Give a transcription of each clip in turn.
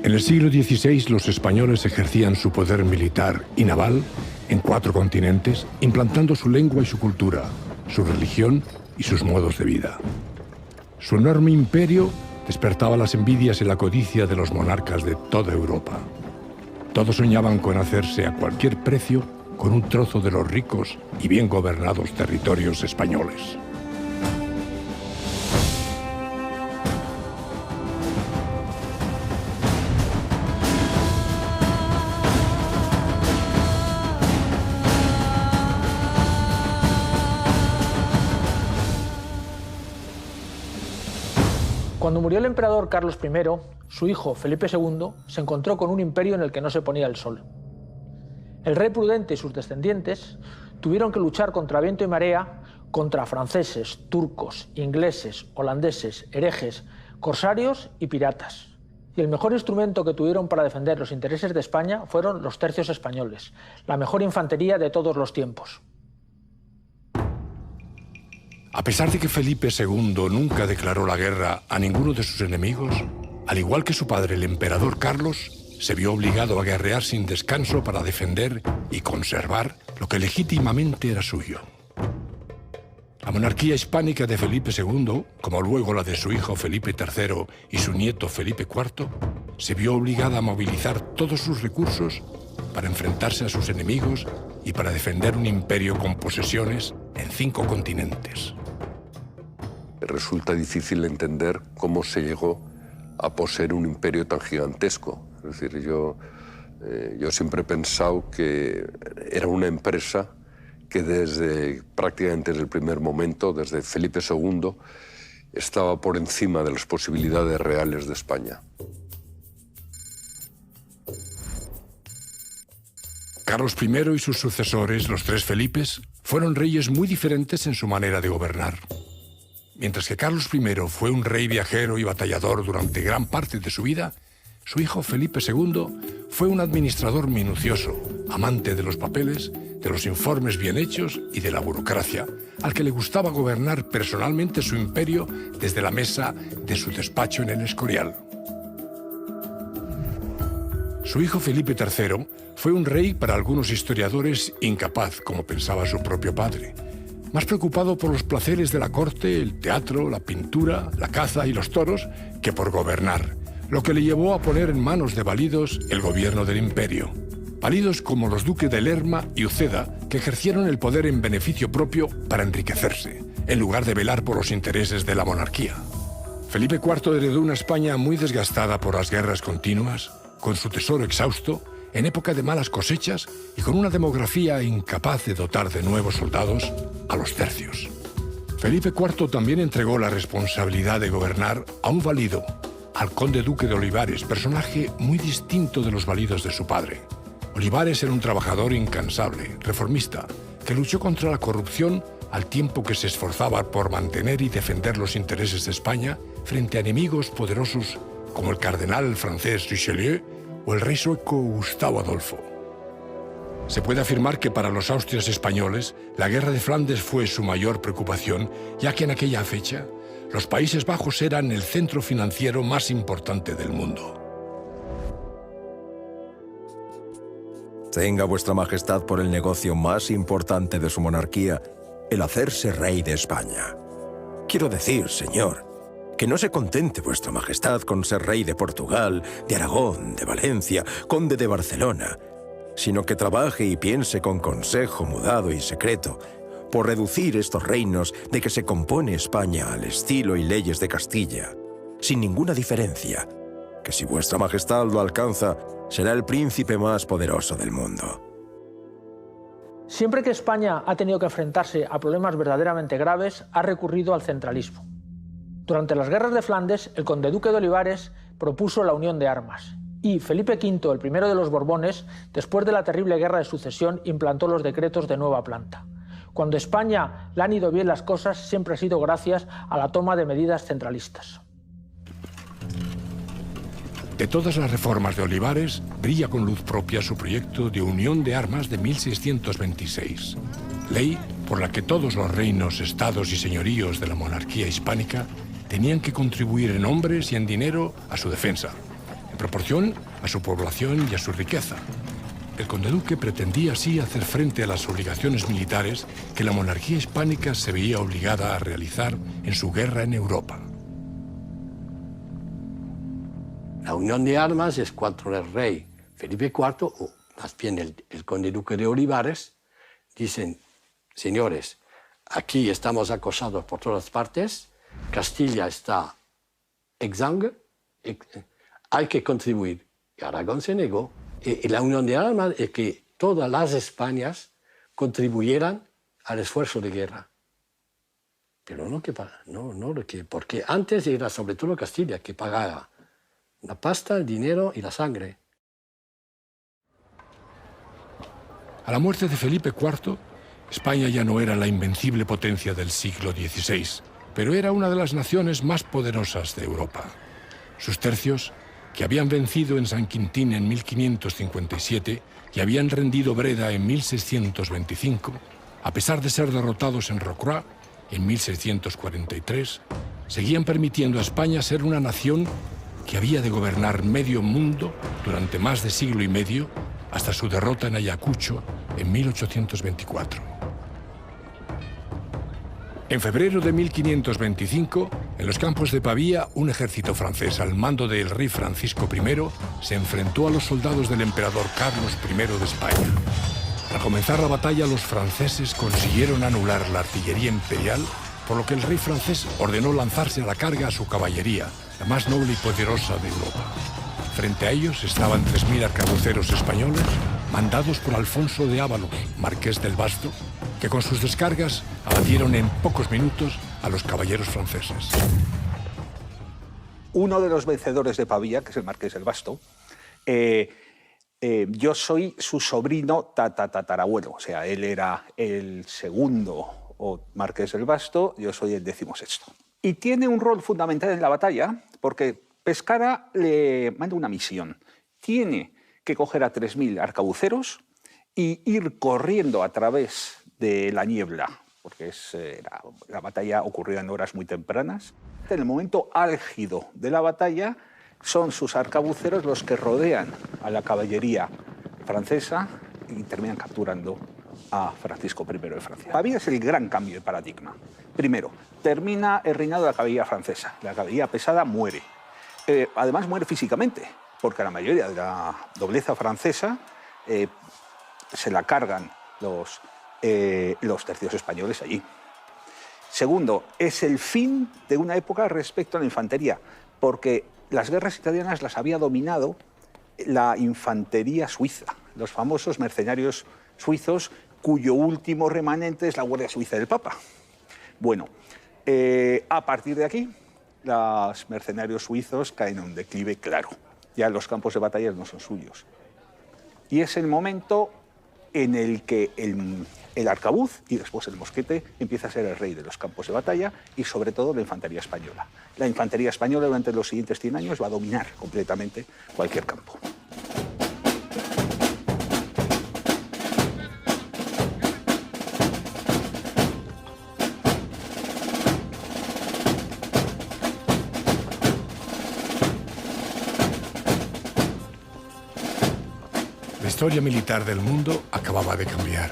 En el siglo XVI los españoles ejercían su poder militar y naval en 4 continentes, implantando su lengua y su cultura, su religión y sus modos de vida. Su enorme imperio despertaba las envidias y la codicia de los monarcas de toda Europa. Todos soñaban con hacerse a cualquier precio con un trozo de los ricos y bien gobernados territorios españoles. Cuando murió el emperador Carlos I, su hijo Felipe II se encontró con un imperio en el que no se ponía el sol. El rey Prudente y sus descendientes tuvieron que luchar contra viento y marea contra franceses, turcos, ingleses, holandeses, herejes, corsarios y piratas. Y el mejor instrumento que tuvieron para defender los intereses de España fueron los tercios españoles, la mejor infantería de todos los tiempos. A pesar de que Felipe II nunca declaró la guerra a ninguno de sus enemigos, al igual que su padre, el emperador Carlos, se vio obligado a guerrear sin descanso para defender y conservar lo que legítimamente era suyo. La monarquía hispánica de Felipe II, como luego la de su hijo Felipe III y su nieto Felipe IV, se vio obligada a movilizar todos sus recursos para enfrentarse a sus enemigos y para defender un imperio con posesiones en 5 continentes. Resulta difícil entender cómo se llegó a poseer un imperio tan gigantesco. Es decir, yo siempre he pensado que era una empresa que prácticamente desde el primer momento, desde Felipe II, estaba por encima de las posibilidades reales de España. Carlos I y sus sucesores, los 3 Felipes, fueron reyes muy diferentes en su manera de gobernar. Mientras que Carlos I fue un rey viajero y batallador durante gran parte de su vida, su hijo Felipe II fue un administrador minucioso, amante de los papeles, de los informes bien hechos y de la burocracia, al que le gustaba gobernar personalmente su imperio desde la mesa de su despacho en el Escorial. Su hijo Felipe III fue un rey para algunos historiadores incapaz, como pensaba su propio padre, más preocupado por los placeres de la corte, el teatro, la pintura, la caza y los toros, que por gobernar, lo que le llevó a poner en manos de validos el gobierno del imperio. Validos como los duques de Lerma y Uceda, que ejercieron el poder en beneficio propio para enriquecerse, en lugar de velar por los intereses de la monarquía. Felipe IV heredó una España muy desgastada por las guerras continuas, con su tesoro exhausto, en época de malas cosechas y con una demografía incapaz de dotar de nuevos soldados a los tercios. Felipe IV también entregó la responsabilidad de gobernar a un valido, al conde duque de Olivares, personaje muy distinto de los validos de su padre. Olivares era un trabajador incansable, reformista, que luchó contra la corrupción al tiempo que se esforzaba por mantener y defender los intereses de España frente a enemigos poderosos como el cardenal francés Richelieu o el rey sueco Gustavo Adolfo. Se puede afirmar que para los austrias españoles, la guerra de Flandes fue su mayor preocupación, ya que en aquella fecha, los Países Bajos eran el centro financiero más importante del mundo. Tenga vuestra majestad por el negocio más importante de su monarquía, el hacerse rey de España. Quiero decir, señor, que no se contente vuestra majestad con ser rey de Portugal, de Aragón, de Valencia, conde de Barcelona, sino que trabaje y piense con consejo mudado y secreto por reducir estos reinos de que se compone España al estilo y leyes de Castilla, sin ninguna diferencia, que si vuestra majestad lo alcanza, será el príncipe más poderoso del mundo. Siempre que España ha tenido que enfrentarse a problemas verdaderamente graves, ha recurrido al centralismo. Durante las guerras de Flandes, el conde duque de Olivares propuso la unión de armas y Felipe V, el primero de los Borbones, después de la terrible guerra de sucesión, implantó los decretos de nueva planta. Cuando a España le han ido bien las cosas, siempre ha sido gracias a la toma de medidas centralistas. De todas las reformas de Olivares, brilla con luz propia su proyecto de unión de armas de 1626, ley por la que todos los reinos, estados y señoríos de la monarquía hispánica tenían que contribuir en hombres y en dinero a su defensa, en proporción a su población y a su riqueza. El conde-duque pretendía así hacer frente a las obligaciones militares que la monarquía hispánica se veía obligada a realizar en su guerra en Europa. La unión de armas es cuando el rey Felipe IV, o más bien el conde-duque de Olivares, dicen: señores, aquí estamos acosados por todas partes, Castilla está exsangue, hay que contribuir. Y Aragón se negó. Y la unión de armas es que todas las Españas contribuyeran al esfuerzo de guerra. Pero no porque antes era sobre todo Castilla que pagaba la pasta, el dinero y la sangre. A la muerte de Felipe IV, España ya no era la invencible potencia del siglo XVI, pero era una de las naciones más poderosas de Europa. Sus tercios, que habían vencido en San Quintín en 1557 y habían rendido Breda en 1625, a pesar de ser derrotados en Rocroi en 1643, seguían permitiendo a España ser una nación que había de gobernar medio mundo durante más de siglo y medio, hasta su derrota en Ayacucho en 1824. En febrero de 1525, en los campos de Pavía, un ejército francés al mando del rey Francisco I se enfrentó a los soldados del emperador Carlos I de España. Al comenzar la batalla, los franceses consiguieron anular la artillería imperial, por lo que el rey francés ordenó lanzarse a la carga a su caballería, la más noble y poderosa de Europa. Frente a ellos estaban 3.000 arcabuceros españoles, mandados por Alfonso de Ábalos, marqués del Basto, que con sus descargas abatieron en pocos minutos a los caballeros franceses. Uno de los vencedores de Pavía, que es el marqués del Basto, yo soy su sobrino tatarabuelo, o sea, él era el segundo marqués del Basto, yo soy el 16º. Y tiene un rol fundamental en la batalla, porque Pescara le manda una misión. Tiene que coger a 3.000 arcabuceros y ir corriendo a través de la niebla, porque la batalla ocurrió en horas muy tempranas. En el momento álgido de la batalla, son sus arcabuceros los que rodean a la caballería francesa y terminan capturando a Francisco I de Francia. Pavía es el gran cambio de paradigma. Primero, termina el reinado de la caballería francesa. La caballería pesada muere. Además muere físicamente, porque la mayoría de la nobleza francesa se la cargan los tercios españoles allí. Segundo, es el fin de una época respecto a la infantería, porque las guerras italianas las había dominado la infantería suiza, los famosos mercenarios suizos, cuyo último remanente es la Guardia Suiza del Papa. Bueno, a partir de aquí, los mercenarios suizos caen en un declive claro. Ya los campos de batalla no son suyos. Y es el momento en el que el arcabuz y después el mosquete empieza a ser el rey de los campos de batalla y sobre todo la infantería española. La infantería española durante los siguientes 100 años va a dominar completamente cualquier campo. La historia militar del mundo acababa de cambiar.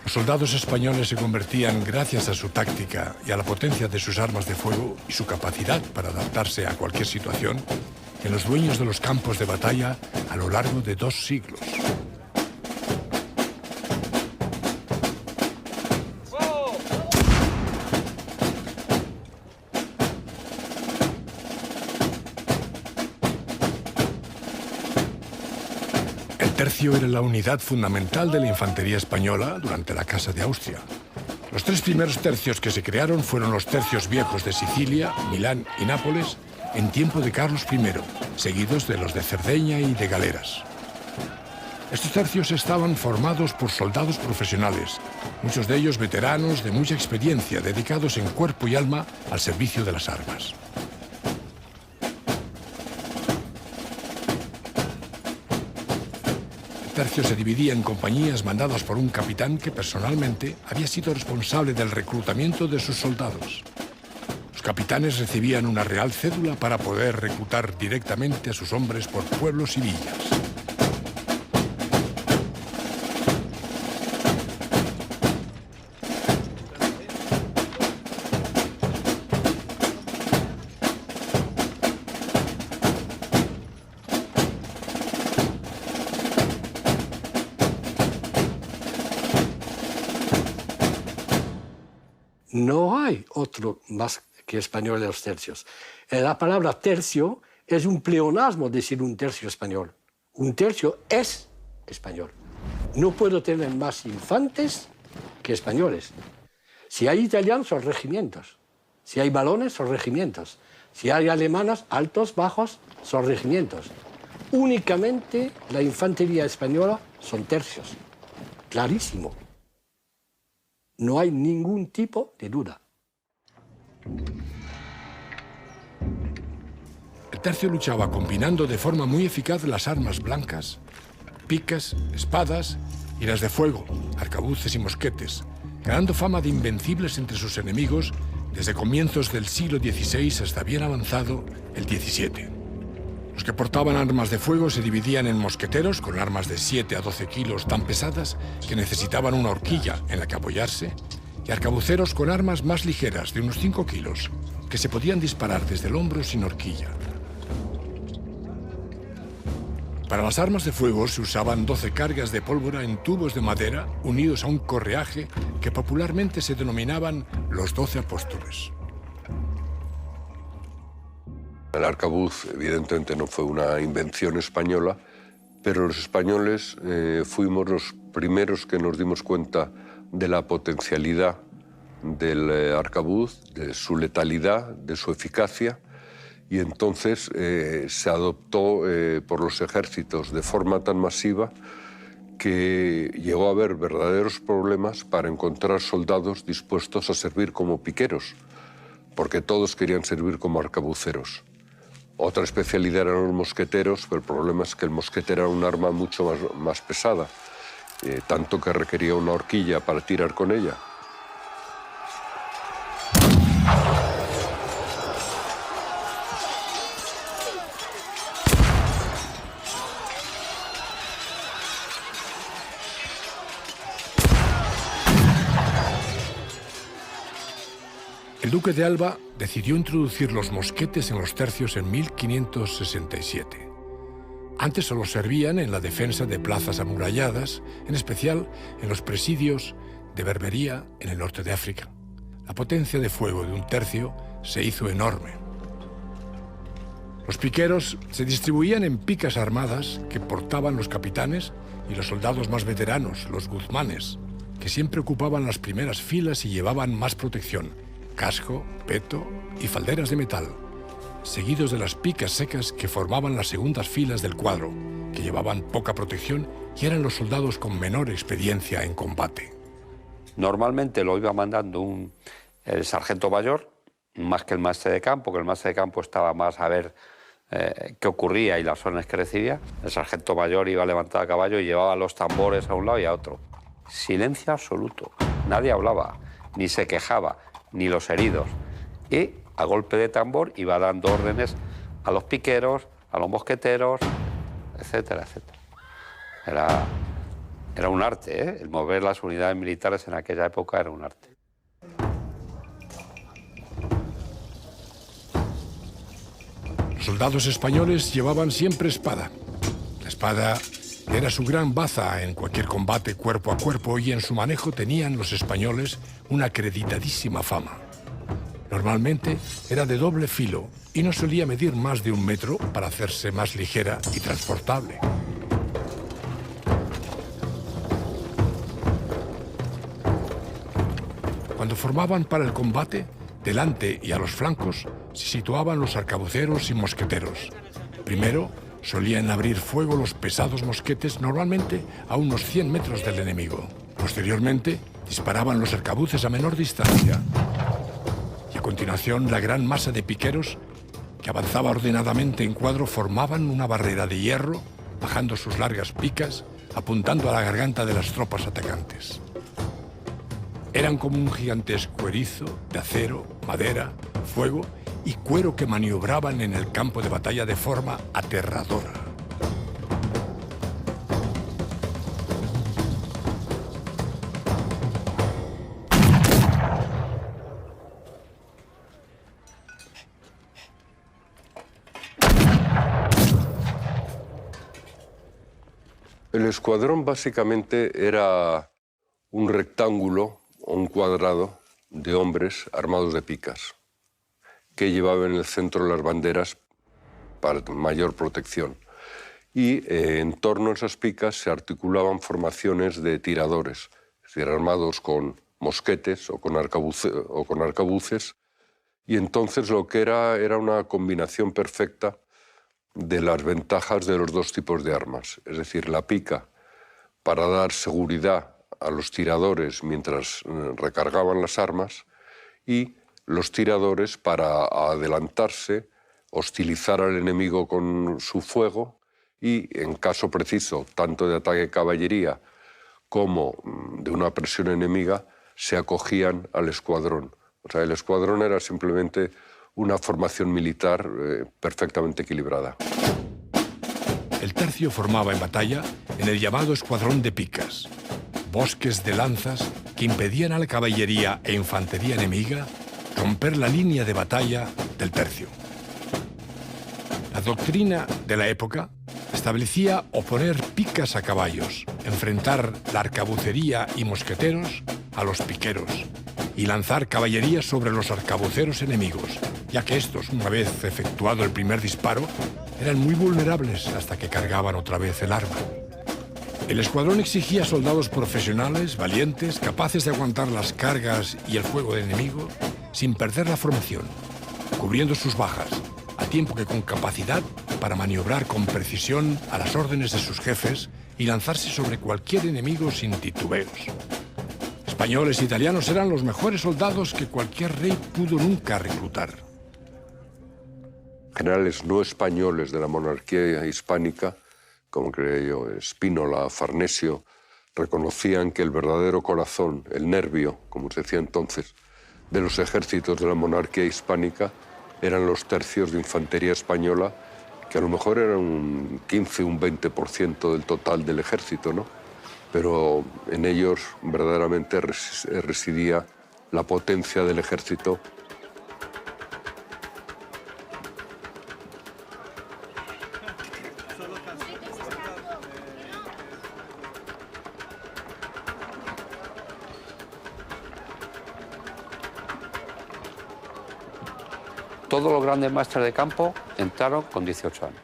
Los soldados españoles se convertían, gracias a su táctica y a la potencia de sus armas de fuego y su capacidad para adaptarse a cualquier situación, en los dueños de los campos de batalla a lo largo de 2 siglos. El tercio era la unidad fundamental de la infantería española durante la Casa de Austria. Los 3 primeros tercios que se crearon fueron los tercios viejos de Sicilia, Milán y Nápoles en tiempo de Carlos I, seguidos de los de Cerdeña y de Galeras. Estos tercios estaban formados por soldados profesionales, muchos de ellos veteranos de mucha experiencia, dedicados en cuerpo y alma al servicio de las armas. El tercio se dividía en compañías mandadas por un capitán que personalmente había sido responsable del reclutamiento de sus soldados. Los capitanes recibían una real cédula para poder reclutar directamente a sus hombres por pueblos y villas. No hay otro más que español en los tercios. La palabra tercio es un pleonasmo decir un tercio español. Un tercio es español. No puedo tener más infantes que españoles. Si hay italianos, son regimientos. Si hay balones, son regimientos. Si hay alemanas, altos, bajos, son regimientos. Únicamente la infantería española son tercios. Clarísimo. No hay ningún tipo de duda. El tercio luchaba combinando de forma muy eficaz las armas blancas, picas, espadas y las de fuego, arcabuces y mosquetes, ganando fama de invencibles entre sus enemigos desde comienzos del siglo XVI hasta bien avanzado el XVII. Los que portaban armas de fuego se dividían en mosqueteros con armas de 7 a 12 kilos tan pesadas que necesitaban una horquilla en la que apoyarse, y arcabuceros con armas más ligeras de unos 5 kilos que se podían disparar desde el hombro sin horquilla. Para las armas de fuego se usaban 12 cargas de pólvora en tubos de madera unidos a un correaje que popularmente se denominaban los 12 apóstoles. El arcabuz, evidentemente, no fue una invención española, pero los españoles fuimos los primeros que nos dimos cuenta de la potencialidad del arcabuz, de su letalidad, de su eficacia, y entonces se adoptó por los ejércitos de forma tan masiva que llegó a haber verdaderos problemas para encontrar soldados dispuestos a servir como piqueros, porque todos querían servir como arcabuceros. Otra especialidad eran los mosqueteros, pero el problema es que el mosquetero era un arma mucho más pesada, tanto que requería una horquilla para tirar con ella. El duque de Alba decidió introducir los mosquetes en los tercios en 1567. Antes solo servían en la defensa de plazas amuralladas, en especial en los presidios de Berbería en el norte de África. La potencia de fuego de un tercio se hizo enorme. Los piqueros se distribuían en picas armadas que portaban los capitanes y los soldados más veteranos, los guzmanes, que siempre ocupaban las primeras filas y llevaban más protección: casco, peto y falderas de metal, seguidos de las picas secas que formaban las segundas filas del cuadro, que llevaban poca protección y eran los soldados con menor experiencia en combate. Normalmente lo iba mandando el sargento mayor, más que el maestre de campo, que el maestre de campo estaba más a ver qué ocurría y las órdenes que recibía. El sargento mayor iba levantado a caballo y llevaba los tambores a un lado y a otro. Silencio absoluto, nadie hablaba, ni se quejaba, ni los heridos. Y a golpe de tambor iba dando órdenes a los piqueros, a los mosqueteros, etcétera, etcétera. Era un arte, ¿eh? El mover las unidades militares en aquella época era un arte. Los soldados españoles llevaban siempre espada. La espada era su gran baza en cualquier combate cuerpo a cuerpo y en su manejo tenían los españoles una acreditadísima fama. Normalmente era de doble filo y no solía medir más de 1 metro para hacerse más ligera y transportable. Cuando formaban para el combate, delante y a los flancos se situaban los arcabuceros y mosqueteros. Primero solían abrir fuego los pesados mosquetes, normalmente a unos 100 metros del enemigo. Posteriormente disparaban los arcabuces a menor distancia. Y a continuación la gran masa de piqueros, que avanzaba ordenadamente en cuadro, formaban una barrera de hierro, bajando sus largas picas, apuntando a la garganta de las tropas atacantes. Eran como un gigantesco erizo de acero, madera, fuego y cuero que maniobraban en el campo de batalla de forma aterradora. El escuadrón básicamente era un rectángulo o un cuadrado de hombres armados de picas que llevaban en el centro las banderas para mayor protección. Y en torno a esas picas se articulaban formaciones de tiradores, es decir, armados con mosquetes o con arcabuces, y entonces lo que era una combinación perfecta de las ventajas de los dos tipos de armas, es decir, la pica para dar seguridad a los tiradores mientras recargaban las armas y los tiradores para adelantarse, hostilizar al enemigo con su fuego y, en caso preciso, tanto de ataque de caballería como de una presión enemiga, se acogían al escuadrón. O sea, el escuadrón era simplemente una formación militar perfectamente equilibrada. El tercio formaba en batalla en el llamado escuadrón de picas, bosques de lanzas que impedían a la caballería e infantería enemiga romper la línea de batalla del tercio. La doctrina de la época establecía oponer picas a caballos, enfrentar la arcabucería y mosqueteros a los piqueros y lanzar caballería sobre los arcabuceros enemigos, ya que estos, una vez efectuado el primer disparo, eran muy vulnerables hasta que cargaban otra vez el arma. El escuadrón exigía soldados profesionales, valientes, capaces de aguantar las cargas y el fuego del enemigo sin perder la formación, cubriendo sus bajas, a tiempo que con capacidad para maniobrar con precisión a las órdenes de sus jefes y lanzarse sobre cualquier enemigo sin titubeos. Españoles e italianos eran los mejores soldados que cualquier rey pudo nunca reclutar. Generales no españoles de la monarquía hispánica, como creía yo, Spínola, Farnesio, reconocían que el verdadero corazón, el nervio, como se decía entonces, de los ejércitos de la monarquía hispánica eran los tercios de infantería española, que a lo mejor eran un 15, un 20% del total del ejército, ¿no? Pero en ellos verdaderamente residía la potencia del ejército. Todos los grandes maestres de campo entraron con 18 años.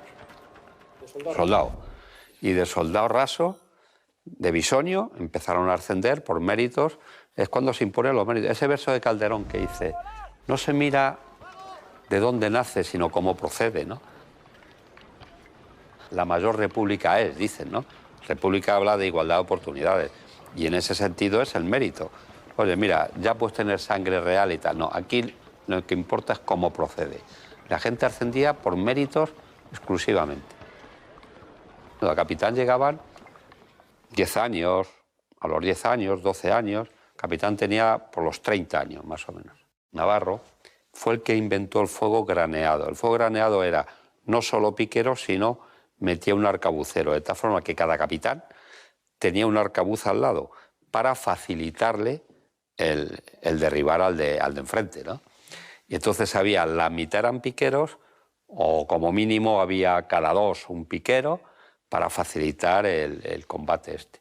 Soldado. Y de soldado raso, de bisonio, empezaron a ascender por méritos. Es cuando se imponen los méritos. Ese verso de Calderón que dice, no se mira de dónde nace, sino cómo procede, ¿no? La mayor república es, dicen, ¿no? República habla de igualdad de oportunidades. Y en ese sentido es el mérito. Oye, mira, ya puedes tener sangre real y tal. No, aquí lo que importa es cómo procede. La gente ascendía por méritos exclusivamente. A capitán llegaban 10 años, a los 10 años, 12 años. Capitán tenía por los 30 años, más o menos. Navarro fue el que inventó el fuego graneado. El fuego graneado era no solo piquero, sino metía un arcabucero, de tal forma que cada capitán tenía un arcabuz al lado para facilitarle el derribar al de enfrente, ¿no? Y entonces había la mitad eran piqueros, o como mínimo había cada dos un piquero para facilitar el combate este.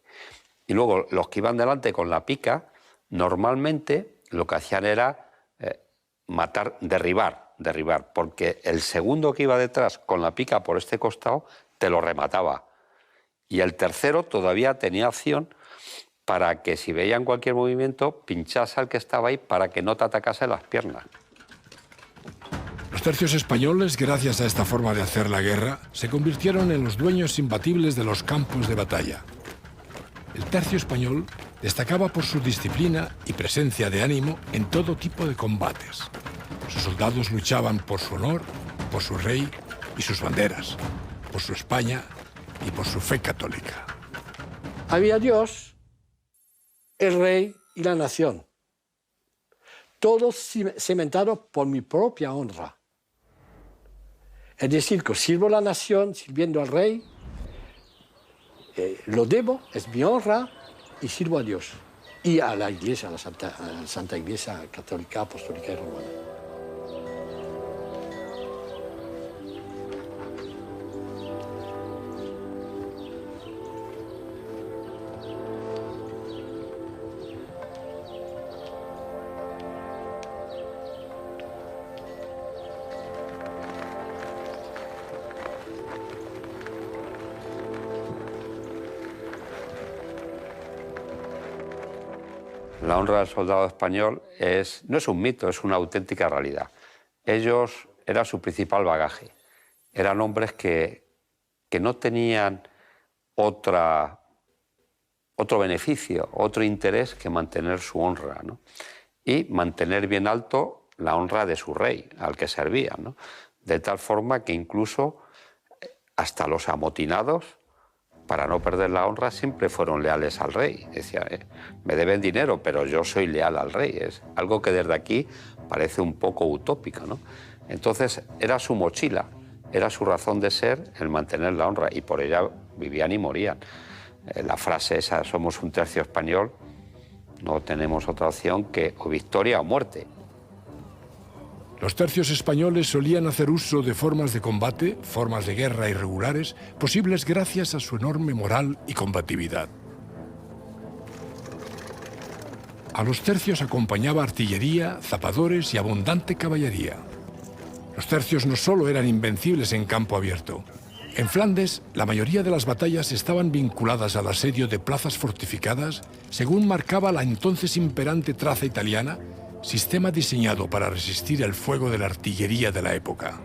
Y luego los que iban delante con la pica, normalmente lo que hacían era matar, derribar, porque el segundo que iba detrás con la pica por este costado te lo remataba. Y el tercero todavía tenía opción para que si veían cualquier movimiento, pinchase al que estaba ahí para que no te atacase las piernas. Los tercios españoles, gracias a esta forma de hacer la guerra, se convirtieron en los dueños imbatibles de los campos de batalla. El tercio español destacaba por su disciplina y presencia de ánimo en todo tipo de combates. Sus soldados luchaban por su honor, por su rey y sus banderas, por su España y por su fe católica. Había Dios, el rey y la nación. todo cimentado por mi propia honra. Es decir, que sirvo a la nación sirviendo al rey, lo debo, es mi honra, y sirvo a Dios. Y a la Iglesia, a la Santa Iglesia Católica, Apostólica y Romana. La honra del soldado español no es un mito, es una auténtica realidad. Ellos era su principal bagaje. Eran hombres que no tenían otro beneficio, otro interés que mantener su honra, ¿no? Y mantener bien alto la honra de su rey, al que servían, ¿no? De tal forma que incluso hasta los amotinados, para no perder la honra, siempre fueron leales al rey. Decía, me deben dinero, pero yo soy leal al rey. Es algo que desde aquí parece un poco utópico, ¿no? Entonces era su mochila, era su razón de ser el mantener la honra, y por ella vivían y morían. La frase esa, somos un tercio español, no tenemos otra opción que o victoria o muerte. Los tercios españoles solían hacer uso de formas de combate, formas de guerra irregulares, posibles gracias a su enorme moral y combatividad. A los tercios acompañaba artillería, zapadores y abundante caballería. Los tercios no solo eran invencibles en campo abierto. En Flandes, la mayoría de las batallas estaban vinculadas al asedio de plazas fortificadas, según marcaba la entonces imperante traza italiana, sistema diseñado para resistir el fuego de la artillería de la época.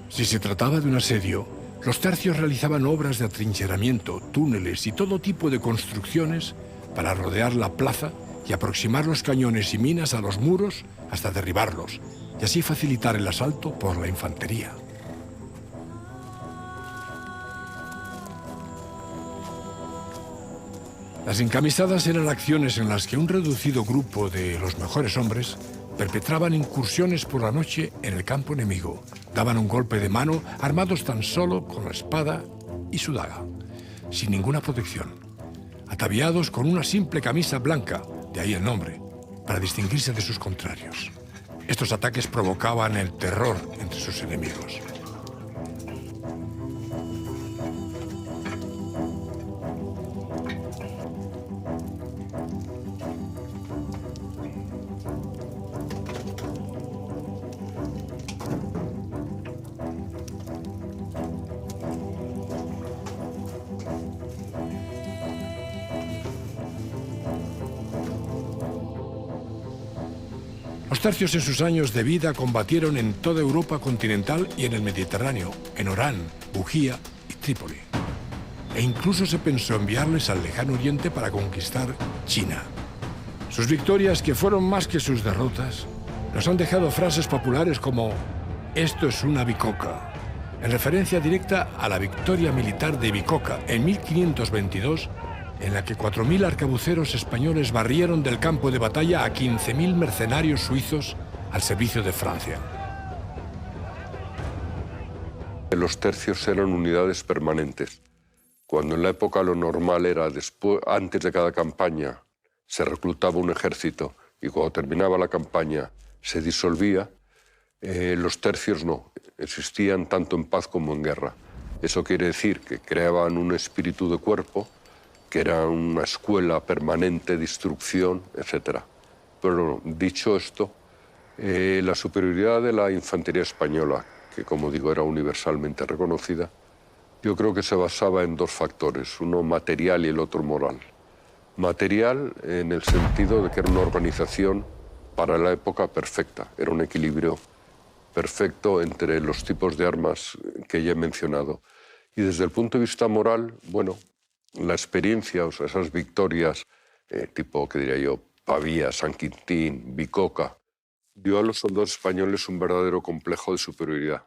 Si se trataba de un asedio, los tercios realizaban obras de atrincheramiento, túneles y todo tipo de construcciones para rodear la plaza y aproximar los cañones y minas a los muros hasta derribarlos, y así facilitar el asalto por la infantería. Las encamisadas eran acciones en las que un reducido grupo de los mejores hombres perpetraban incursiones por la noche en el campo enemigo. Daban un golpe de mano armados tan solo con la espada y su daga, sin ninguna protección, ataviados con una simple camisa blanca, de ahí el nombre, para distinguirse de sus contrarios. Estos ataques provocaban el terror entre sus enemigos. Los tercios en sus años de vida combatieron en toda Europa continental y en el Mediterráneo, en Orán, Bujía y Trípoli. E incluso se pensó enviarles al lejano oriente para conquistar China. Sus victorias, que fueron más que sus derrotas, nos han dejado frases populares como «Esto es una bicoca», en referencia directa a la victoria militar de Bicoca en 1522, en la que 4.000 arcabuceros españoles barrieron del campo de batalla a 15.000 mercenarios suizos al servicio de Francia. Los tercios eran unidades permanentes. Cuando en la época lo normal era antes de cada campaña se reclutaba un ejército y cuando terminaba la campaña se disolvía, los tercios no, existían tanto en paz como en guerra. Eso quiere decir que creaban un espíritu de cuerpo, que era una escuela permanente de instrucción, etc. Pero dicho esto, la superioridad de la infantería española, que como digo era universalmente reconocida, yo creo que se basaba en dos factores, uno material y el otro moral. Material en el sentido de que era una organización para la época perfecta, era un equilibrio perfecto entre los tipos de armas que ya he mencionado. Y desde el punto de vista moral, bueno, la experiencia, o sea, esas victorias tipo, que diría yo, Pavía, San Quintín, Bicoca, dio a los soldados españoles un verdadero complejo de superioridad.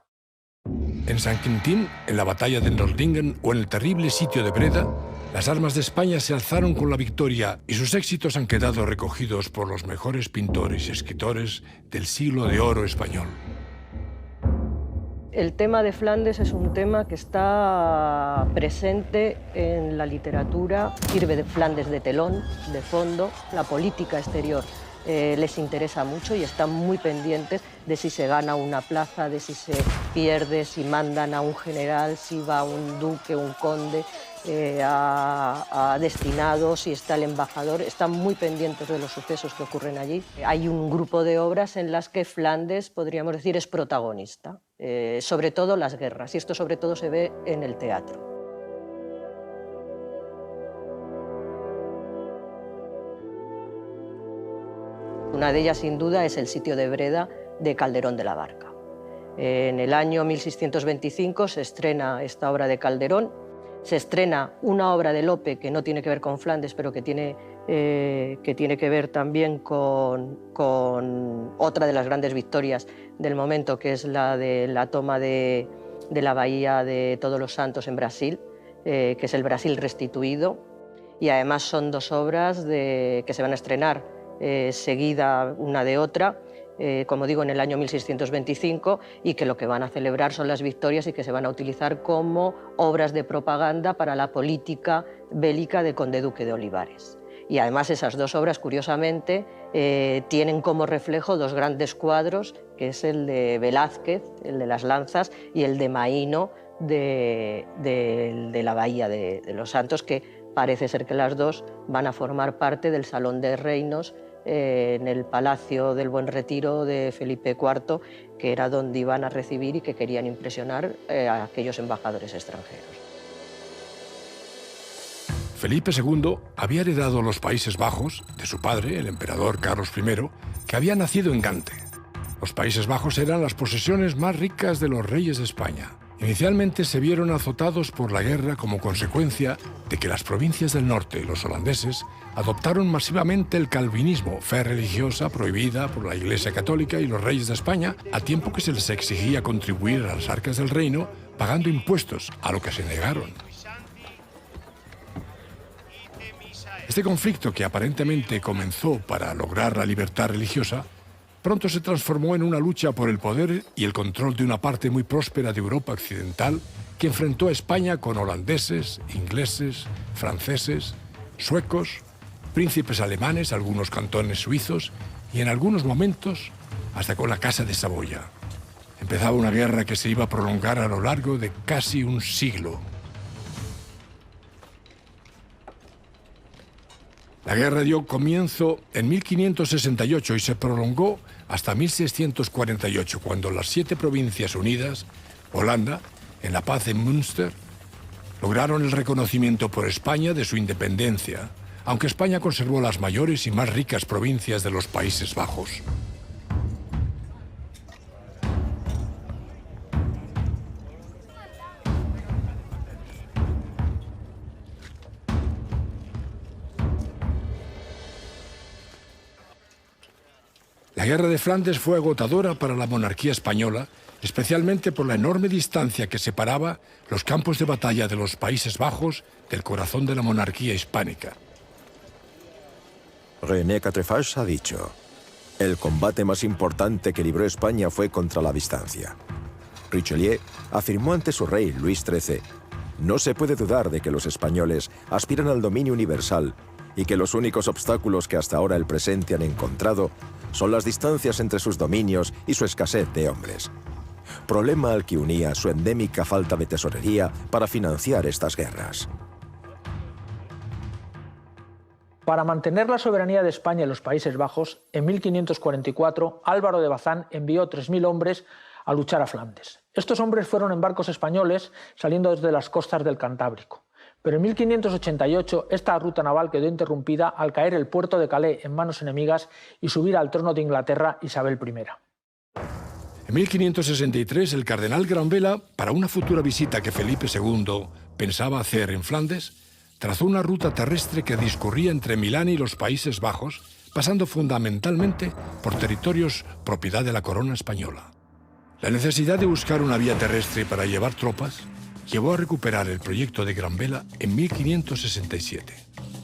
En San Quintín, en la batalla de Nordlingen o en el terrible sitio de Breda, las armas de España se alzaron con la victoria y sus éxitos han quedado recogidos por los mejores pintores y escritores del siglo de oro español. El tema de Flandes es un tema que está presente en la literatura, sirve de Flandes de telón, de fondo, la política exterior. Les interesa mucho y están muy pendientes de si se gana una plaza, de si se pierde, si mandan a un general, si va un duque, un conde a destinados, si está el embajador. Están muy pendientes de los sucesos que ocurren allí. Hay un grupo de obras en las que Flandes, podríamos decir, es protagonista, sobre todo las guerras, y esto sobre todo se ve en el teatro. Una de ellas, sin duda, es el sitio de Breda de Calderón de la Barca. En el año 1625 se estrena esta obra de Calderón, se estrena una obra de Lope que no tiene que ver con Flandes, pero que tiene que ver también con otra de las grandes victorias del momento, que es la de la toma de la bahía de Todos los Santos en Brasil, que es el Brasil restituido. Y además son dos obras que se van a estrenar seguida una de otra, como digo, en el año 1625, y que lo que van a celebrar son las victorias y que se van a utilizar como obras de propaganda para la política bélica del conde duque de Olivares. Y además esas dos obras, curiosamente, tienen como reflejo dos grandes cuadros, que es el de Velázquez, el de las lanzas, y el de Maíno, de la bahía de los Santos, que parece ser que las dos van a formar parte del Salón de Reinos en el Palacio del Buen Retiro de Felipe IV, que era donde iban a recibir y que querían impresionar a aquellos embajadores extranjeros. Felipe II había heredado los Países Bajos de su padre, el emperador Carlos I, que había nacido en Gante. Los Países Bajos eran las posesiones más ricas de los reyes de España. Inicialmente se vieron azotados por la guerra como consecuencia de que las provincias del norte, los holandeses, adoptaron masivamente el calvinismo, fe religiosa prohibida por la Iglesia Católica y los reyes de España, a tiempo que se les exigía contribuir a las arcas del reino pagando impuestos, a lo que se negaron. Este conflicto, que aparentemente comenzó para lograr la libertad religiosa, pronto se transformó en una lucha por el poder y el control de una parte muy próspera de Europa occidental que enfrentó a España con holandeses, ingleses, franceses, suecos, príncipes alemanes, algunos cantones suizos y en algunos momentos hasta con la Casa de Saboya. Empezaba una guerra que se iba a prolongar a lo largo de casi un siglo. La guerra dio comienzo en 1568 y se prolongó hasta 1648, cuando las 7 provincias unidas, Holanda, en la paz en Münster, lograron el reconocimiento por España de su independencia, aunque España conservó las mayores y más ricas provincias de los Países Bajos. La guerra de Flandes fue agotadora para la monarquía española, especialmente por la enorme distancia que separaba los campos de batalla de los Países Bajos del corazón de la monarquía hispánica. René Quatrefages ha dicho: el combate más importante que libró España fue contra la distancia. Richelieu afirmó ante su rey Luis XIII: no se puede dudar de que los españoles aspiran al dominio universal y que los únicos obstáculos que hasta ahora el presente han encontrado son las distancias entre sus dominios y su escasez de hombres. Problema al que unía su endémica falta de tesorería para financiar estas guerras. Para mantener la soberanía de España en los Países Bajos, en 1544 Álvaro de Bazán envió 3.000 hombres a luchar a Flandes. Estos hombres fueron en barcos españoles saliendo desde las costas del Cantábrico. Pero en 1588 esta ruta naval quedó interrumpida al caer el puerto de Calais en manos enemigas y subir al trono de Inglaterra Isabel I. En 1563, el cardenal Granvela, para una futura visita que Felipe II pensaba hacer en Flandes, trazó una ruta terrestre que discurría entre Milán y los Países Bajos, pasando fundamentalmente por territorios propiedad de la corona española. La necesidad de buscar una vía terrestre para llevar tropas llevó a recuperar el proyecto de Gran Vela en 1567.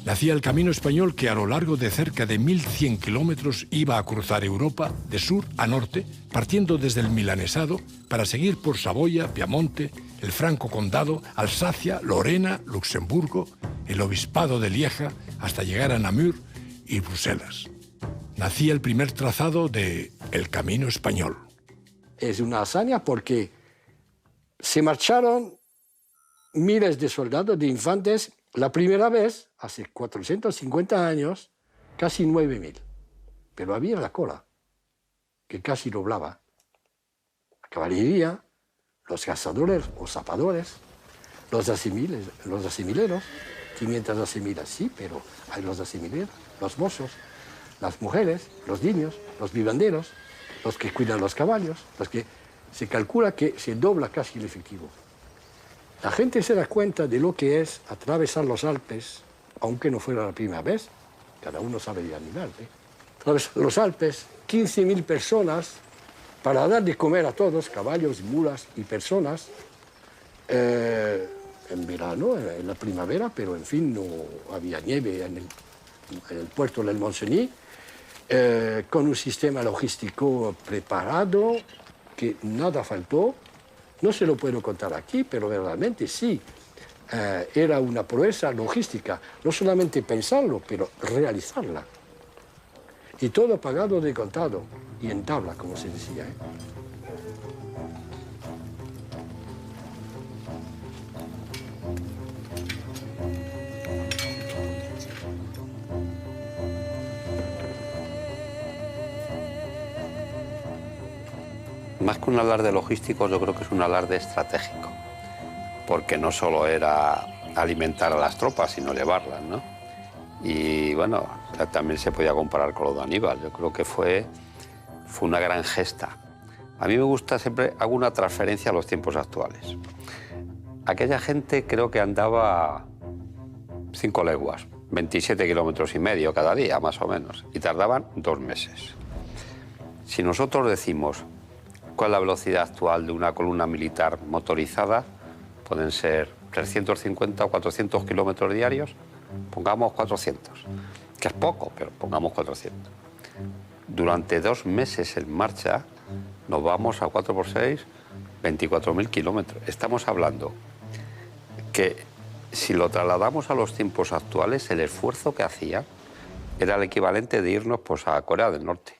Nacía el Camino Español que a lo largo de cerca de 1.100 kilómetros iba a cruzar Europa de sur a norte, partiendo desde el milanesado para seguir por Saboya, Piamonte, el Franco Condado, Alsacia, Lorena, Luxemburgo, el Obispado de Lieja, hasta llegar a Namur y Bruselas. Nacía el primer trazado de El Camino Español. Es una hazaña porque se marcharon miles de soldados, de infantes, la primera vez, hace 450 años, casi 9.000. Pero había la cola, que casi doblaba. La caballería, los cazadores o zapadores, los asimileros, 500 asimilas, sí, pero hay los asimileros, los mozos, las mujeres, los niños, los vivanderos, los que cuidan los caballos, los que se calcula que se dobla casi el efectivo. La gente se da cuenta de lo que es atravesar los Alpes, aunque no fuera la primera vez, cada uno sabe de animal, Atravesar los Alpes, 15.000 personas, para dar de comer a todos, caballos, mulas y personas, en verano, en la primavera, pero en fin, no había nieve en el puerto del Montcenis, con un sistema logístico preparado, que nada faltó. No se lo puedo contar aquí, pero verdaderamente sí. Era una proeza logística, no solamente pensarlo, pero realizarla. Y todo pagado de contado, y en tabla, como se decía. Más que un alarde logístico, yo creo que es un alarde estratégico, porque no solo era alimentar a las tropas, sino llevarlas, ¿no? Y bueno, también se podía comparar con lo de Aníbal. Yo creo que fue una gran gesta. A mí me gusta siempre, hago una transferencia a los tiempos actuales. Aquella gente creo que andaba 5 leguas, 27 kilómetros y medio cada día, más o menos, y tardaban 2 meses. Si nosotros decimos cuál es la velocidad actual de una columna militar motorizada, pueden ser 350 o 400 kilómetros diarios, pongamos 400, que es poco, pero pongamos 400. Durante 2 meses en marcha nos vamos a 4 por 6, 24.000 kilómetros. Estamos hablando que si lo trasladamos a los tiempos actuales, el esfuerzo que hacía era el equivalente de irnos pues, a Corea del Norte.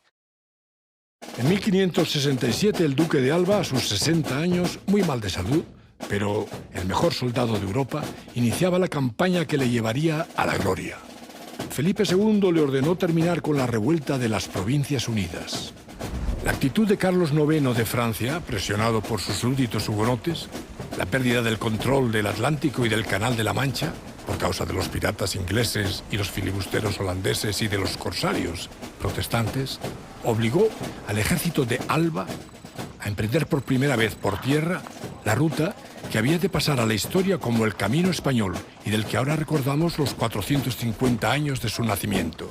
En 1567 el duque de Alba, a sus 60 años, muy mal de salud, pero el mejor soldado de Europa, iniciaba la campaña que le llevaría a la gloria. Felipe II le ordenó terminar con la revuelta de las Provincias Unidas. La actitud de Carlos IX de Francia, presionado por sus súbditos hugonotes, la pérdida del control del Atlántico y del Canal de la Mancha, por causa de los piratas ingleses y los filibusteros holandeses y de los corsarios protestantes, obligó al ejército de Alba a emprender por primera vez por tierra la ruta que había de pasar a la historia como el Camino Español y del que ahora recordamos los 450 años de su nacimiento.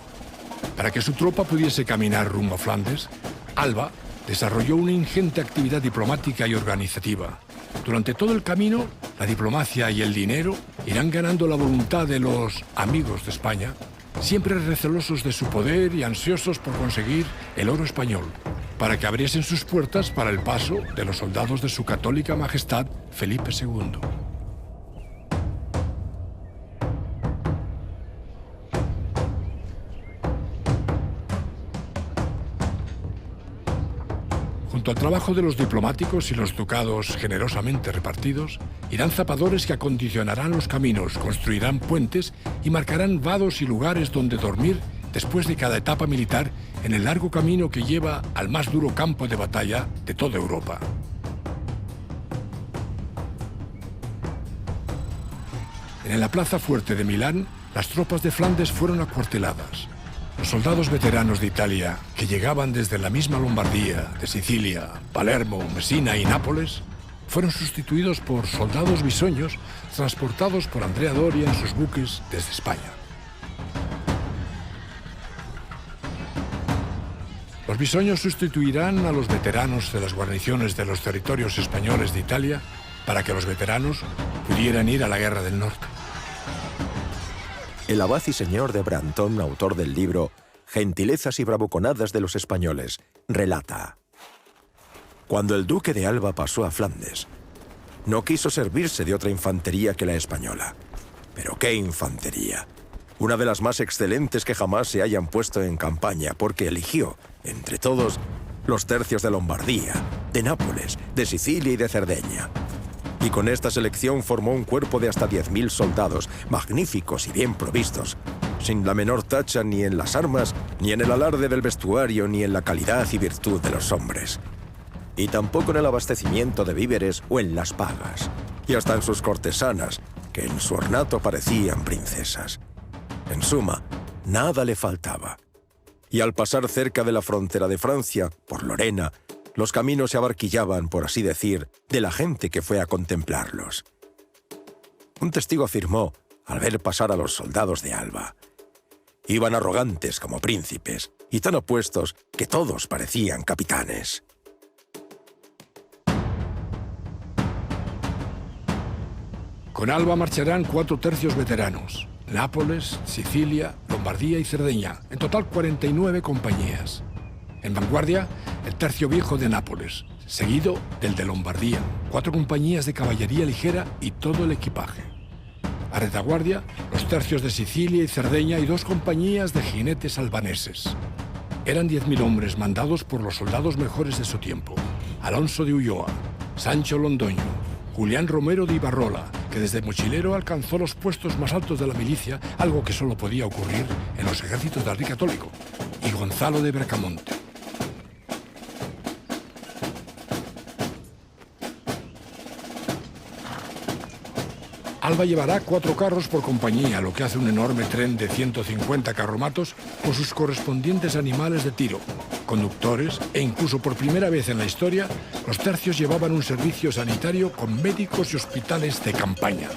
Para que su tropa pudiese caminar rumbo a Flandes, Alba desarrolló una ingente actividad diplomática y organizativa. Durante todo el camino, la diplomacia y el dinero irán ganando la voluntad de los amigos de España, siempre recelosos de su poder y ansiosos por conseguir el oro español, para que abriesen sus puertas para el paso de los soldados de su católica majestad Felipe II. Junto al trabajo de los diplomáticos y los ducados generosamente repartidos, irán zapadores que acondicionarán los caminos, construirán puentes y marcarán vados y lugares donde dormir después de cada etapa militar en el largo camino que lleva al más duro campo de batalla de toda Europa. En la plaza fuerte de Milán, las tropas de Flandes fueron acuarteladas. Los soldados veteranos de Italia, que llegaban desde la misma Lombardía, de Sicilia, Palermo, Messina y Nápoles, fueron sustituidos por soldados bisoños transportados por Andrea Doria en sus buques desde España. Los bisoños sustituirán a los veteranos de las guarniciones de los territorios españoles de Italia para que los veteranos pudieran ir a la Guerra del Norte. El abad y señor de Brantón, autor del libro Gentilezas y bravuconadas de los españoles, relata: cuando el duque de Alba pasó a Flandes, no quiso servirse de otra infantería que la española. Pero qué infantería. Una de las más excelentes que jamás se hayan puesto en campaña, porque eligió, entre todos, los tercios de Lombardía, de Nápoles, de Sicilia y de Cerdeña. Y con esta selección formó un cuerpo de hasta 10.000 soldados, magníficos y bien provistos, sin la menor tacha ni en las armas, ni en el alarde del vestuario, ni en la calidad y virtud de los hombres. Y tampoco en el abastecimiento de víveres o en las pagas, y hasta en sus cortesanas, que en su ornato parecían princesas. En suma, nada le faltaba. Y al pasar cerca de la frontera de Francia, por Lorena, los caminos se abarquillaban, por así decir, de la gente que fue a contemplarlos. Un testigo afirmó, al ver pasar a los soldados de Alba: iban arrogantes como príncipes, y tan opuestos que todos parecían capitanes. Con Alba marcharán 4 tercios veteranos: Nápoles, Sicilia, Lombardía y Cerdeña, en total 49 compañías. En vanguardia, el tercio viejo de Nápoles, seguido del de Lombardía, 4 compañías de caballería ligera y todo el equipaje. A retaguardia, los tercios de Sicilia y Cerdeña y 2 compañías de jinetes albaneses. Eran 10.000 hombres mandados por los soldados mejores de su tiempo: Alonso de Ulloa, Sancho Londoño, Julián Romero de Ibarrola, que desde mochilero alcanzó los puestos más altos de la milicia, algo que solo podía ocurrir en los ejércitos del rey católico, y Gonzalo de Bracamonte. Alba llevará 4 carros por compañía, lo que hace un enorme tren de 150 carromatos con sus correspondientes animales de tiro, conductores e incluso por primera vez en la historia, los tercios llevaban un servicio sanitario con médicos y hospitales de campaña.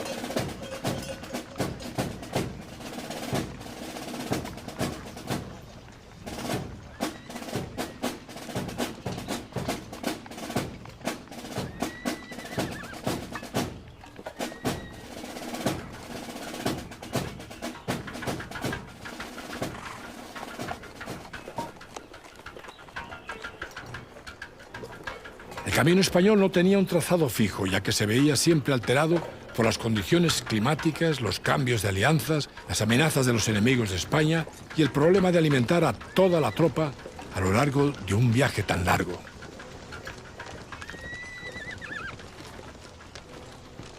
El camino español no tenía un trazado fijo, ya que se veía siempre alterado por las condiciones climáticas, los cambios de alianzas, las amenazas de los enemigos de España y el problema de alimentar a toda la tropa a lo largo de un viaje tan largo.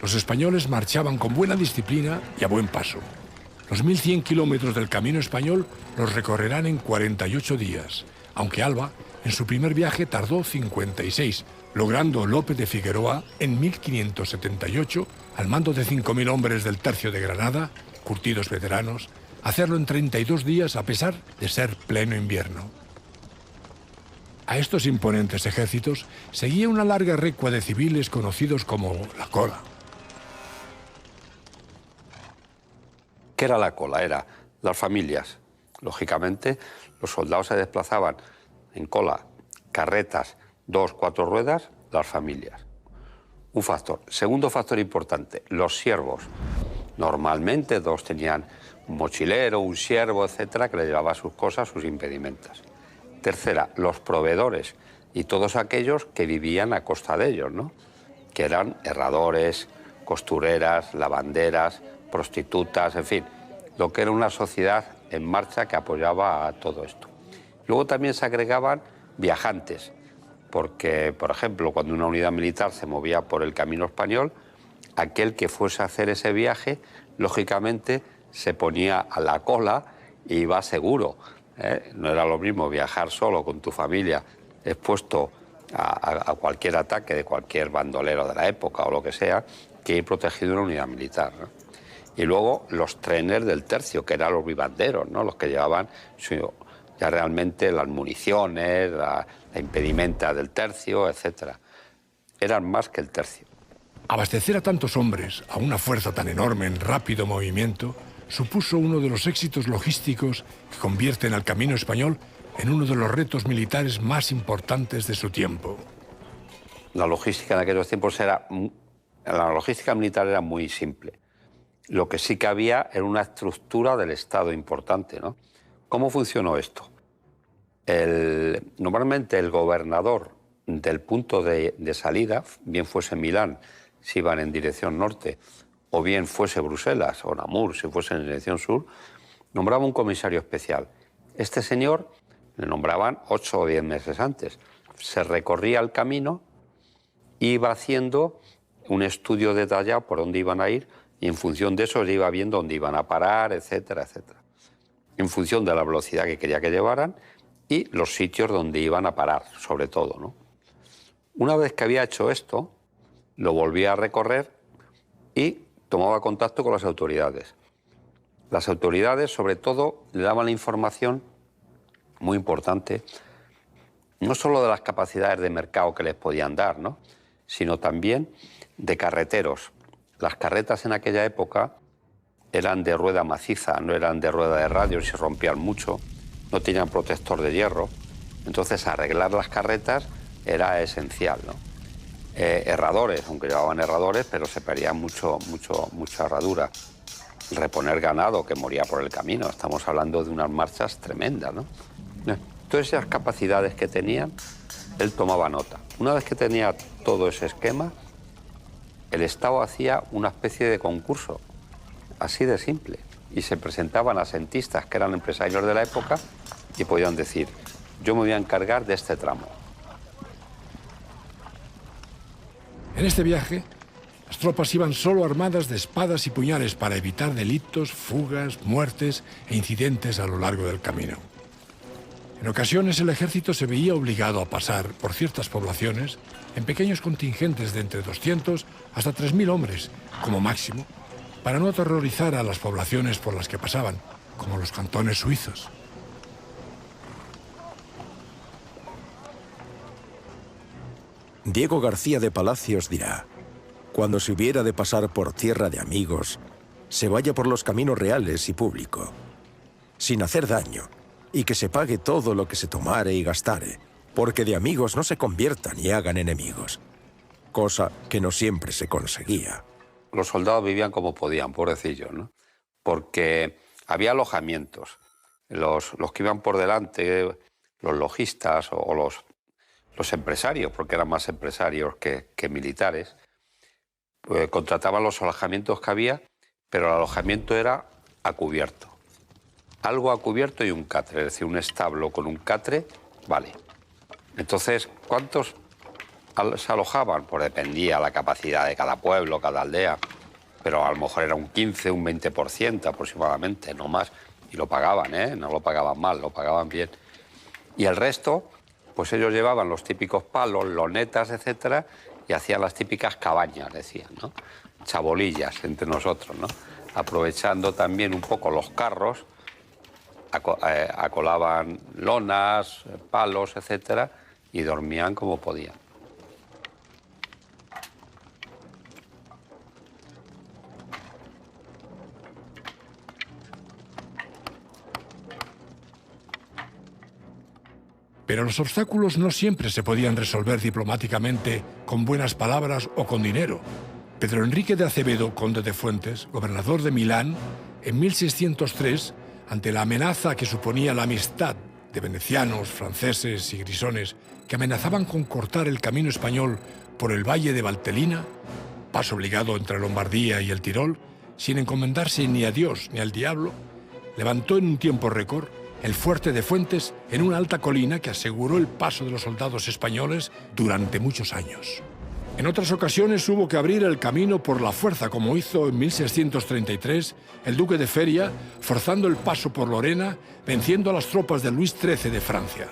Los españoles marchaban con buena disciplina y a buen paso. Los 1.100 kilómetros del camino español los recorrerán en 48 días, aunque Alba, en su primer viaje, tardó 56, logrando López de Figueroa, en 1578, al mando de 5.000 hombres del tercio de Granada, curtidos veteranos, hacerlo en 32 días a pesar de ser pleno invierno. A estos imponentes ejércitos seguía una larga recua de civiles conocidos como la cola. ¿Qué era la cola? Era las familias. Lógicamente, los soldados se desplazaban en cola, carretas, 2, 4 ruedas, las familias. Un factor. Segundo factor importante, los siervos. Normalmente 2 tenían un mochilero, un siervo, etcétera, que le llevaba sus cosas, sus impedimentas. Tercera, los proveedores y todos aquellos que vivían a costa de ellos, ¿no? Que eran herradores, costureras, lavanderas, prostitutas, en fin, lo que era una sociedad en marcha que apoyaba a todo esto. Luego también se agregaban viajantes, porque, por ejemplo, cuando una unidad militar se movía por el camino español, aquel que fuese a hacer ese viaje, lógicamente, se ponía a la cola e iba seguro. No era lo mismo viajar solo con tu familia, expuesto a cualquier ataque de cualquier bandolero de la época o lo que sea, que ir protegido en una unidad militar, ¿no? Y luego los trenes del tercio, que eran los vivanderos, ¿no? Los que llevaban ya realmente las municiones, la impedimenta del tercio, etc. eran más que el tercio. Abastecer a tantos hombres, a una fuerza tan enorme en rápido movimiento, supuso uno de los éxitos logísticos que convierten al Camino Español en uno de los retos militares más importantes de su tiempo. La logística en aquellos tiempos la logística militar era muy simple. Lo que sí que había era una estructura del Estado importante, ¿no? ¿Cómo funcionó esto? Normalmente el gobernador del punto de salida, bien fuese Milán, si iban en dirección norte, o bien fuese Bruselas o Namur, si fuese en dirección sur, nombraba un comisario especial. Este señor le nombraban 8 o 10 meses antes. Se recorría el camino, iba haciendo un estudio detallado por dónde iban a ir y en función de eso iba viendo dónde iban a parar, etcétera, etcétera. En función de la velocidad que quería que llevaran y los sitios donde iban a parar, sobre todo, ¿no? Una vez que había hecho esto, lo volvía a recorrer y tomaba contacto con las autoridades. Las autoridades, sobre todo, le daban la información muy importante, no solo de las capacidades de mercado que les podían dar, ¿no?, sino también de carreteros. Las carretas en aquella época eran de rueda maciza, no eran de rueda de radio, se rompían mucho, no tenían protector de hierro. Entonces, arreglar las carretas era esencial, ¿no? Herradores, aunque llevaban herradores, pero se perdía mucha herradura. Reponer ganado que moría por el camino. Estamos hablando de unas marchas tremendas, ¿no? Todas esas capacidades que tenían, él tomaba nota. Una vez que tenía todo ese esquema, el Estado hacía una especie de concurso, así de simple, y se presentaban asentistas que eran empresarios de la época y podían decir, yo me voy a encargar de este tramo. En este viaje, las tropas iban solo armadas de espadas y puñales para evitar delitos, fugas, muertes e incidentes a lo largo del camino. En ocasiones el ejército se veía obligado a pasar por ciertas poblaciones en pequeños contingentes de entre 200 hasta 3.000 hombres, como máximo, para no aterrorizar a las poblaciones por las que pasaban, como los cantones suizos. Diego García de Palacios dirá, cuando se hubiera de pasar por tierra de amigos, se vaya por los caminos reales y público, sin hacer daño, y que se pague todo lo que se tomare y gastare, porque de amigos no se conviertan y hagan enemigos, cosa que no siempre se conseguía. Los soldados vivían como podían, pobrecillos, ¿no? Porque había alojamientos. Los que iban por delante, los logistas o los empresarios, porque eran más empresarios que militares, contrataban los alojamientos que había, pero el alojamiento era a cubierto. Algo a cubierto y un catre, es decir, un establo con un catre, vale. Entonces, ¿cuántos se alojaban? Pues dependía la capacidad de cada pueblo, cada aldea, pero a lo mejor era un 15, un 20% aproximadamente, no más. Y lo pagaban, ¿eh? No lo pagaban mal, lo pagaban bien. Y el resto, pues ellos llevaban los típicos palos, lonetas, etcétera, y hacían las típicas cabañas, decían, ¿no? Chabolillas entre nosotros, ¿no? Aprovechando también un poco los carros, acolaban lonas, palos, etcétera, y dormían como podían. Pero los obstáculos no siempre se podían resolver diplomáticamente con buenas palabras o con dinero. Pedro Enrique de Acevedo, conde de Fuentes, gobernador de Milán, en 1603, ante la amenaza que suponía la amistad de venecianos, franceses y grisones que amenazaban con cortar el camino español por el valle de Valtellina, paso obligado entre Lombardía y el Tirol, sin encomendarse ni a Dios ni al diablo, levantó en un tiempo récord el fuerte de Fuentes en una alta colina que aseguró el paso de los soldados españoles durante muchos años. En otras ocasiones hubo que abrir el camino por la fuerza, como hizo en 1633 el duque de Feria, forzando el paso por Lorena, venciendo a las tropas de Luis XIII de Francia.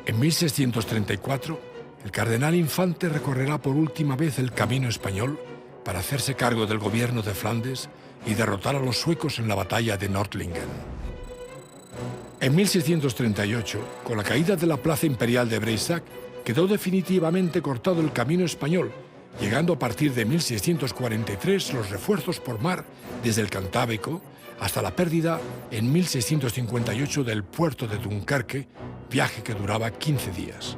En 1634, el cardenal Infante recorrerá por última vez el camino español para hacerse cargo del gobierno de Flandes y derrotar a los suecos en la batalla de Nördlingen. En 1638, con la caída de la plaza imperial de Breisach, quedó definitivamente cortado el camino español, llegando a partir de 1643 los refuerzos por mar desde el Cantábrico hasta la pérdida en 1658 del puerto de Dunkerque, viaje que duraba 15 días.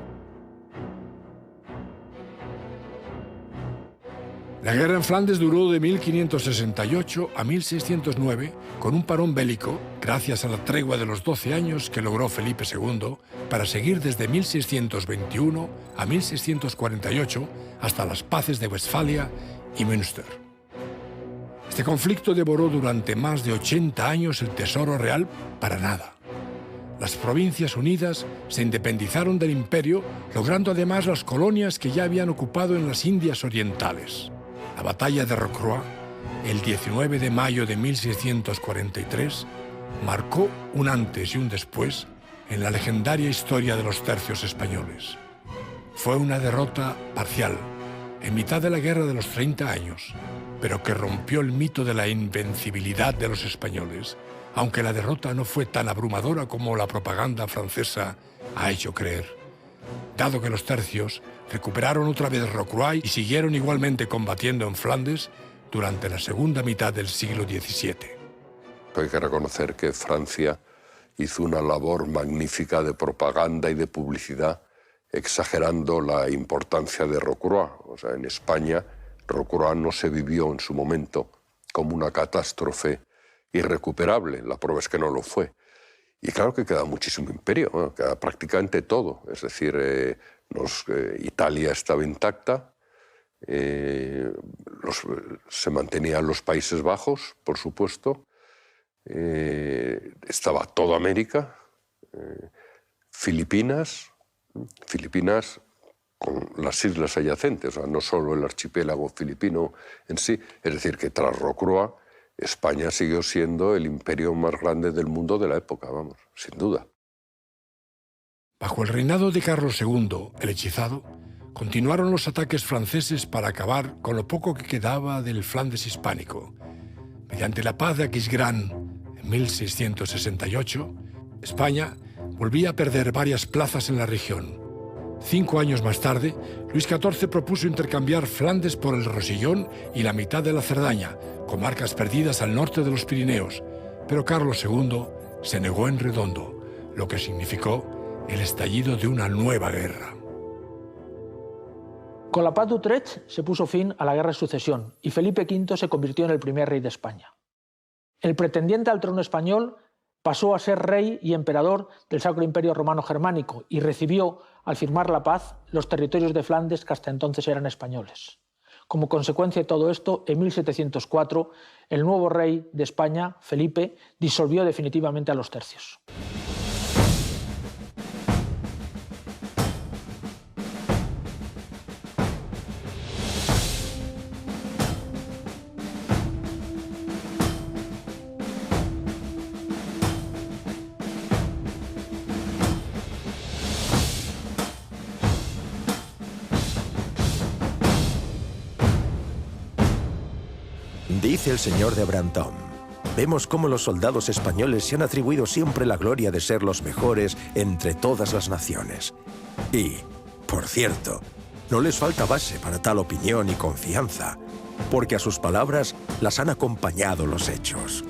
La guerra en Flandes duró de 1568 a 1609, con un parón bélico, gracias a la tregua de los 12 años que logró Felipe II, para seguir desde 1621 a 1648 hasta las paces de Westfalia y Münster. Este conflicto devoró durante más de 80 años el tesoro real para nada. Las Provincias Unidas se independizaron del imperio, logrando además las colonias que ya habían ocupado en las Indias Orientales. La batalla de Rocroi, el 19 de mayo de 1643, marcó un antes y un después en la legendaria historia de los tercios españoles. Fue una derrota parcial, en mitad de la Guerra de los 30 años, pero que rompió el mito de la invencibilidad de los españoles, aunque la derrota no fue tan abrumadora como la propaganda francesa ha hecho creer, dado que los tercios recuperaron otra vez Rocroi y siguieron igualmente combatiendo en Flandes durante la segunda mitad del siglo XVII. Hay que reconocer que Francia hizo una labor magnífica de propaganda y de publicidad, exagerando la importancia de Rocroi. O sea, en España, Rocroi no se vivió en su momento como una catástrofe irrecuperable. La prueba es que no lo fue. Y claro que queda muchísimo imperio, ¿no? Queda prácticamente todo. Es decir, Italia estaba intacta, se mantenían los Países Bajos, por supuesto, estaba toda América, Filipinas con las islas adyacentes, o sea, no solo el archipiélago filipino en sí. Es decir, que tras Rocroi, España siguió siendo el imperio más grande del mundo de la época, vamos, sin duda. Bajo el reinado de Carlos II, el hechizado, continuaron los ataques franceses para acabar con lo poco que quedaba del Flandes hispánico. Mediante la paz de Aquisgrán en 1668, España volvía a perder varias plazas en la región. 5 años más tarde, Luis XIV propuso intercambiar Flandes por el Rosellón y la mitad de la Cerdaña, comarcas perdidas al norte de los Pirineos, pero Carlos II se negó en redondo, lo que significó el estallido de una nueva guerra. Con la paz de Utrecht se puso fin a la guerra de sucesión y Felipe V se convirtió en el primer rey de España. El pretendiente al trono español pasó a ser rey y emperador del Sacro Imperio Romano Germánico y recibió, al firmar la paz, los territorios de Flandes que hasta entonces eran españoles. Como consecuencia de todo esto, en 1704, el nuevo rey de España, Felipe, disolvió definitivamente a los tercios. Dice el señor de Brantôme, vemos cómo los soldados españoles se han atribuido siempre la gloria de ser los mejores entre todas las naciones. Y, por cierto, no les falta base para tal opinión y confianza, porque a sus palabras las han acompañado los hechos.